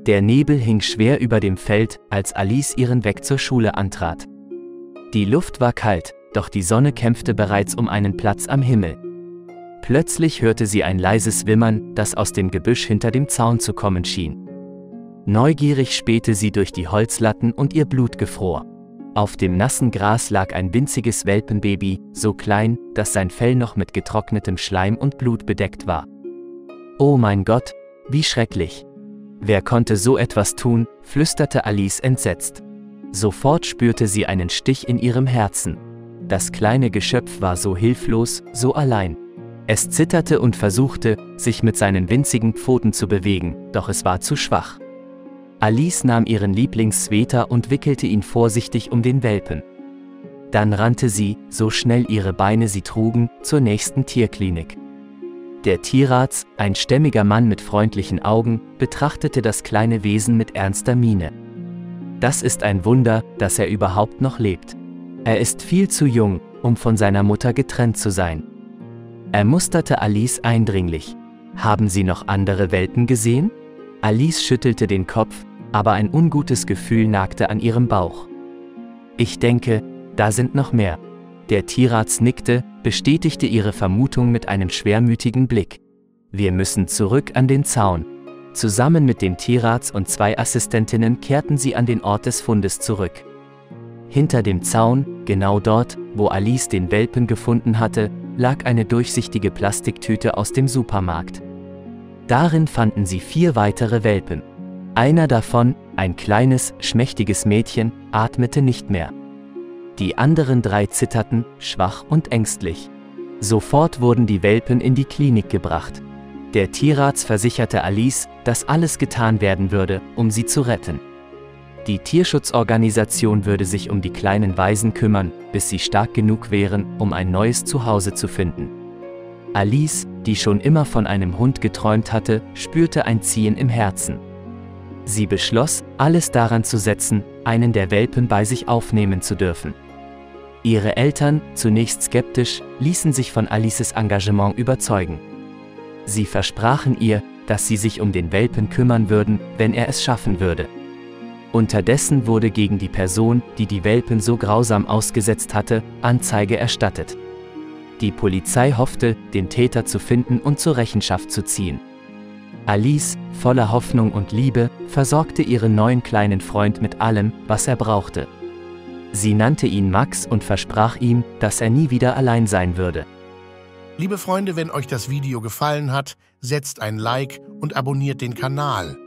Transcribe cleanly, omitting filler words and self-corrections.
Der Nebel hing schwer über dem Feld, als Alice ihren Weg zur Schule antrat. Die Luft war kalt, doch die Sonne kämpfte bereits um einen Platz am Himmel. Plötzlich hörte sie ein leises Wimmern, das aus dem Gebüsch hinter dem Zaun zu kommen schien. Neugierig spähte sie durch die Holzlatten und ihr Blut gefror. Auf dem nassen Gras lag ein winziges Welpenbaby, so klein, dass sein Fell noch mit getrocknetem Schleim und Blut bedeckt war. »Oh mein Gott, wie schrecklich! Wer konnte so etwas tun?« flüsterte Alice entsetzt. Sofort spürte sie einen Stich in ihrem Herzen. Das kleine Geschöpf war so hilflos, so allein. Es zitterte und versuchte, sich mit seinen winzigen Pfoten zu bewegen, doch es war zu schwach. Alice nahm ihren Lieblingssweater und wickelte ihn vorsichtig um den Welpen. Dann rannte sie, so schnell ihre Beine sie trugen, zur nächsten Tierklinik. Der Tierarzt, ein stämmiger Mann mit freundlichen Augen, betrachtete das kleine Wesen mit ernster Miene. Das ist ein Wunder, dass er überhaupt noch lebt. Er ist viel zu jung, um von seiner Mutter getrennt zu sein. Er musterte Alice eindringlich. »Haben Sie noch andere Welpen gesehen?« Alice schüttelte den Kopf, aber ein ungutes Gefühl nagte an ihrem Bauch. »Ich denke, da sind noch mehr.« Der Tierarzt nickte, bestätigte ihre Vermutung mit einem schwermütigen Blick. »Wir müssen zurück an den Zaun.« Zusammen mit dem Tierarzt und 2 Assistentinnen kehrten sie an den Ort des Fundes zurück. Hinter dem Zaun, genau dort, wo Alice den Welpen gefunden hatte, lag eine durchsichtige Plastiktüte aus dem Supermarkt. Darin fanden sie 4 weitere Welpen. Einer davon, ein kleines, schmächtiges Mädchen, atmete nicht mehr. Die anderen 3 zitterten, schwach und ängstlich. Sofort wurden die Welpen in die Klinik gebracht. Der Tierarzt versicherte Alice, dass alles getan werden würde, um sie zu retten. Die Tierschutzorganisation würde sich um die kleinen Waisen kümmern, bis sie stark genug wären, um ein neues Zuhause zu finden. Alice, die schon immer von einem Hund geträumt hatte, spürte ein Ziehen im Herzen. Sie beschloss, alles daran zu setzen, einen der Welpen bei sich aufnehmen zu dürfen. Ihre Eltern, zunächst skeptisch, ließen sich von Alices Engagement überzeugen. Sie versprachen ihr, dass sie sich um den Welpen kümmern würden, wenn er es schaffen würde. Unterdessen wurde gegen die Person, die die Welpen so grausam ausgesetzt hatte, Anzeige erstattet. Die Polizei hoffte, den Täter zu finden und zur Rechenschaft zu ziehen. Alice, voller Hoffnung und Liebe, versorgte ihren neuen kleinen Freund mit allem, was er brauchte. Sie nannte ihn Max und versprach ihm, dass er nie wieder allein sein würde. Liebe Freunde, wenn euch das Video gefallen hat, setzt ein Like und abonniert den Kanal.